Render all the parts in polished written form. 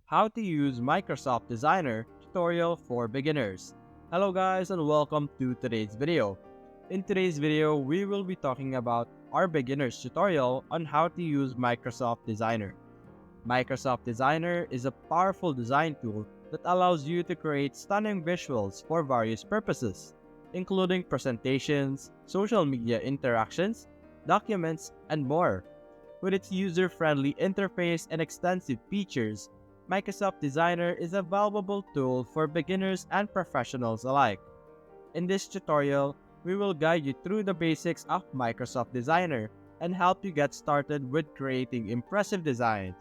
How to use Microsoft Designer tutorial for beginners. Hello guys and welcome to today's video. In today's video, we will be talking about our beginner's tutorial on how to use Microsoft Designer. Microsoft Designer is a powerful design tool that allows you to create stunning visuals for various purposes, including presentations, social media interactions, documents, and more. With its user-friendly interface and extensive features, Microsoft Designer is a valuable tool for beginners and professionals alike. In this tutorial, we will guide you through the basics of Microsoft Designer and help you get started with creating impressive designs.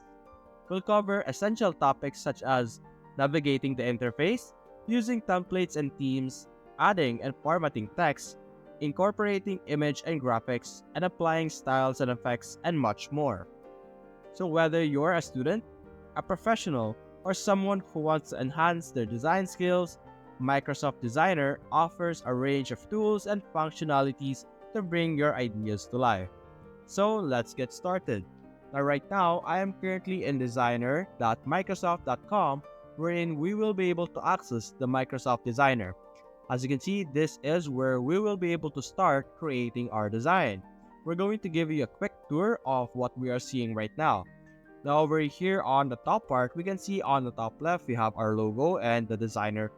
We'll cover essential topics such as navigating the interface, using templates and themes, adding and formatting text, incorporating image and graphics, and applying styles and effects, and much more. So whether you're a student, a professional, or someone who wants to enhance their design skills, Microsoft Designer offers a range of tools and functionalities to bring your ideas to life. So let's get started. Now right now, I am currently in designer.microsoft.com wherein we will be able to access the Microsoft Designer. As you can see, this is where we will be able to start creating our design. We're going to give you a quick tour of what we are seeing right now. Now over here on the top part, we can see on the top left, we have our logo and the designer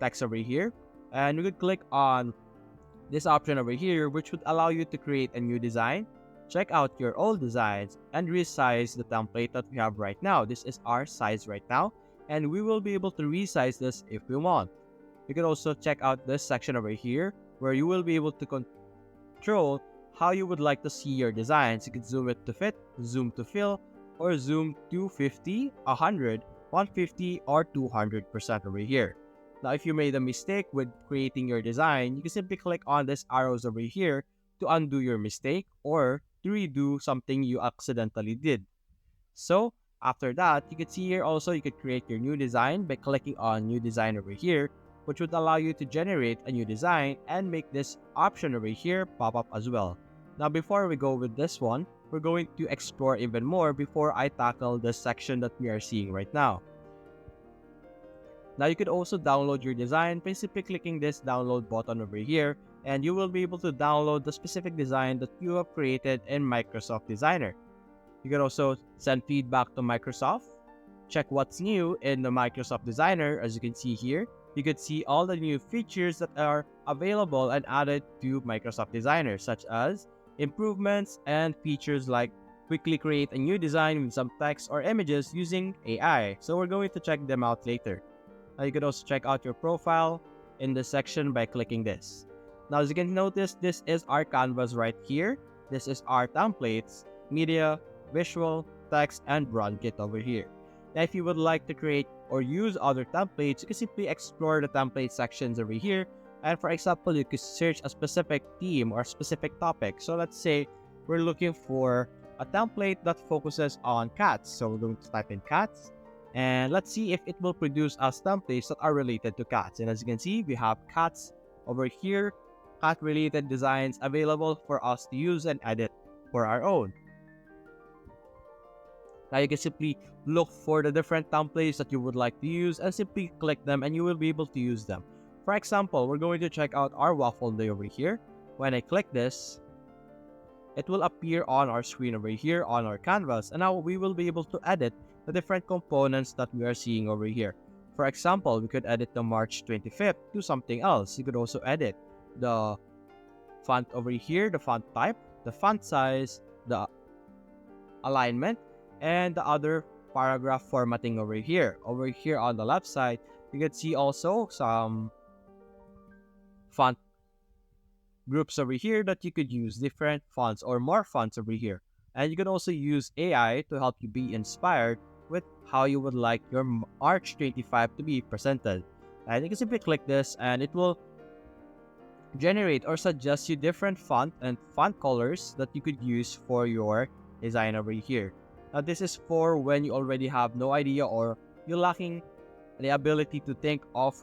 text over here. And we could click on this option over here, which would allow you to create a new design, check out your old designs, and resize the template that we have right now. This is our size right now, and we will be able to resize this if we want. You can also check out this section over here, where you will be able to control how you would like to see your designs. You can zoom it to fit, zoom to fill, or zoom to 50, 100, 150, or 200% over here. Now, if you made a mistake with creating your design, you can simply click on these arrows over here to undo your mistake or to redo something you accidentally did. So, after that, you can see here also you could create your new design by clicking on New Design over here, which would allow you to generate a new design and make this option over here pop up as well. Now, before we go with this one, we're going to explore even more before I tackle this section that we are seeing right now. Now, you could also download your design by simply clicking this download button over here, and you will be able to download the specific design that you have created in Microsoft Designer. You can also send feedback to Microsoft, check what's new in the Microsoft Designer. As you can see here, you could see all the new features that are available and added to Microsoft Designer, such as improvements and features like quickly create a new design with some text or images using AI. So we're going to check them out later. Now you can also check out your profile in this section by clicking this. Now as you can notice, this is our canvas right here. This is our templates, media, visual, text, and run kit over here. Now if you would like to create or use other templates, you can simply explore the template sections over here. And for example, you could search a specific theme or a specific topic. So let's say we're looking for a template that focuses on cats. So we're going to type in cats. And let's see if it will produce us templates that are related to cats. And as you can see, we have cats over here, cat-related designs available for us to use and edit for our own. Now you can simply look for the different templates that you would like to use and simply click them and you will be able to use them. For example, we're going to check out our waffle day over here. When I click this, it will appear on our screen over here on our canvas, and now we will be able to edit the different components that we are seeing over here. For example, we could edit the March 25th to something else. You could also edit the font over here, the font type, the font size, the alignment, and the other paragraph formatting over here. Over here on the left side, you can see also some font groups over here that you could use different fonts or more fonts over here. And you can also use AI to help you be inspired with how you would like your March 25 to be presented. And you can simply click this and it will generate or suggest you different font and font colors that you could use for your design over here. Now this is for when you already have no idea or you're lacking the ability to think of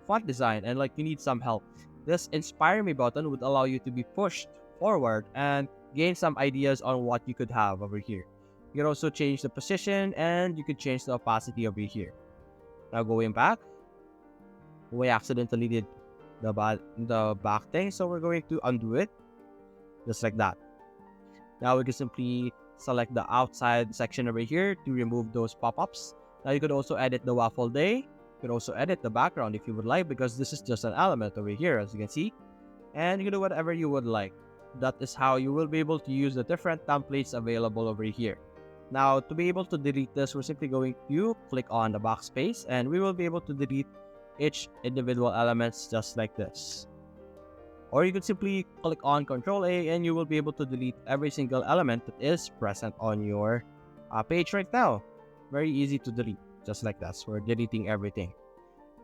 font design and like you need some help. This Inspire Me button would allow you to be pushed forward and gain some ideas on what you could have over here. You can also change the position, and you could change the opacity over here. Now going back, we accidentally did the back thing, so we're going to undo it, just like that. Now we can simply select the outside section over here to remove those pop-ups. Now you could also edit the waffle day. You could also edit the background if you would like, because this is just an element over here, as you can see. And you can do whatever you would like. That is how you will be able to use the different templates available over here. Now, to be able to delete this, we're simply going to click on the backspace, and we will be able to delete each individual elements just like this. Or you could simply click on Ctrl A, and you will be able to delete every single element that is present on your page right now. Very easy to delete, just like that. So we're deleting everything.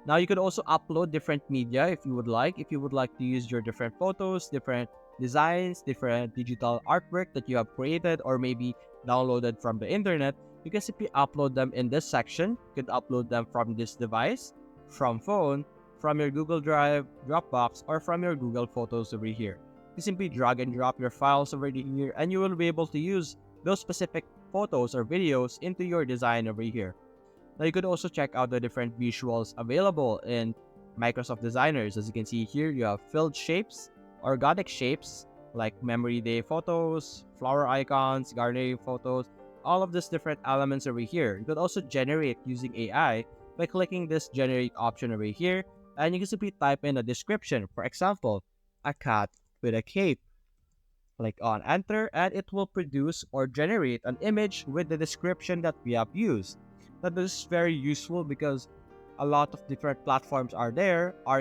Now you could also upload different media if you would like. If you would like to use your different photos, different designs, different digital artwork that you have created or maybe downloaded from the internet, you can simply upload them in this section. You can upload them from this device, from phone, from your Google Drive, Dropbox, or from your Google Photos over here. You simply drag and drop your files over here, and you will be able to use those specific photos or videos into your design over here. Now you could also check out the different visuals available in Microsoft Designers. As you can see here, you have filled shapes, organic shapes like memory day photos, flower icons, gardening photos, all of these different elements over here. You could also generate using AI by clicking this generate option over here, and you can simply type in a description. For example, a cat with a cape. Click on enter, and it will produce or generate an image with the description that we have used. Now this is very useful because a lot of different platforms are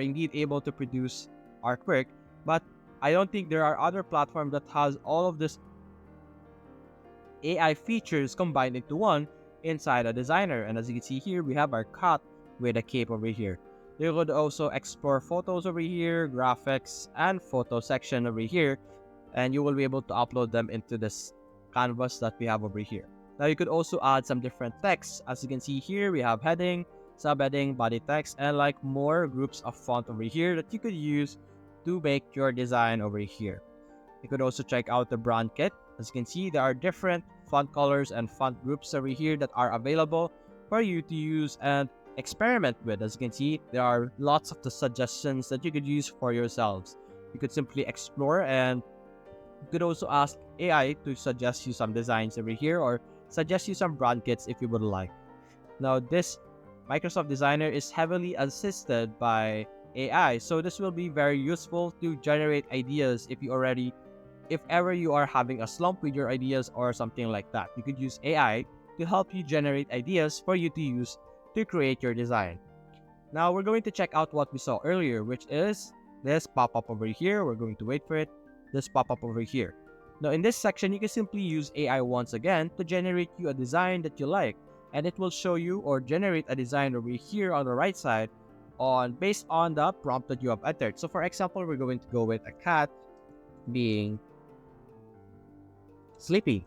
indeed able to produce artwork, but I don't think there are other platforms that has all of this AI features combined into one inside a designer. And as you can see here, we have our cat with a cape over here. You could also explore photos over here, graphics, and photo section over here, and you will be able to upload them into this canvas that we have over here. Now you could also add some different text. As you can see here, we have heading, subheading, body text, and like more groups of font over here that you could use to make your design over here. You could also check out the brand kit. As you can see, there are different font colors and font groups over here that are available for you to use and experiment with. As you can see, there are lots of the suggestions that you could use for yourselves. You could simply explore, and you could also ask AI to suggest you some designs over here or suggest you some brand kits if you would like. Now, this Microsoft Designer is heavily assisted by AI, so this will be very useful to generate ideas if ever you are having a slump with your ideas or something like that. You could use AI to help you generate ideas for you to use to create your design. Now, we're going to check out what we saw earlier, which is this pop-up over here. We're going to wait for it. This pop-up over here. Now, in this section, you can simply use AI once again to generate you a design that you like, and it will show you or generate a design over here on the right side based on the prompt that you have entered. So for example, we're going to go with a cat being sleepy.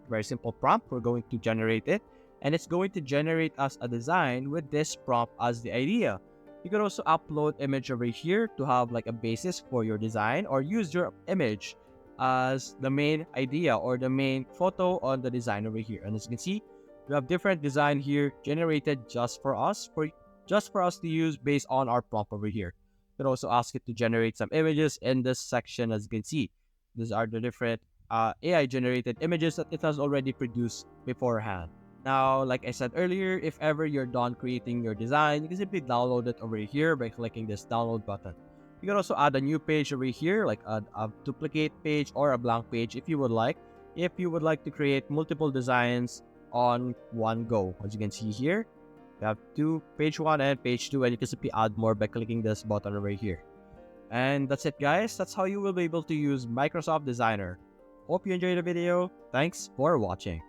Very simple prompt. We're going to generate it, and it's going to generate us a design with this prompt as the idea. You can also upload image over here to have like a basis for your design, or use your image as the main idea or the main photo on the design over here. And as you can see, we have different design here generated just for us to use based on our prompt over here. You can also ask it to generate some images in this section. As you can see, these are the different AI generated images that it has already produced beforehand. Now, like I said earlier, if ever you're done creating your design, you can simply download it over here by clicking this download button. You can also add a new page over here, like a duplicate page or a blank page if you would like. If you would like to create multiple designs on one go. As you can see here, you have page 1 and page 2, and you can simply add more by clicking this button over here. And that's it, guys. That's how you will be able to use Microsoft Designer. Hope you enjoyed the video. Thanks for watching.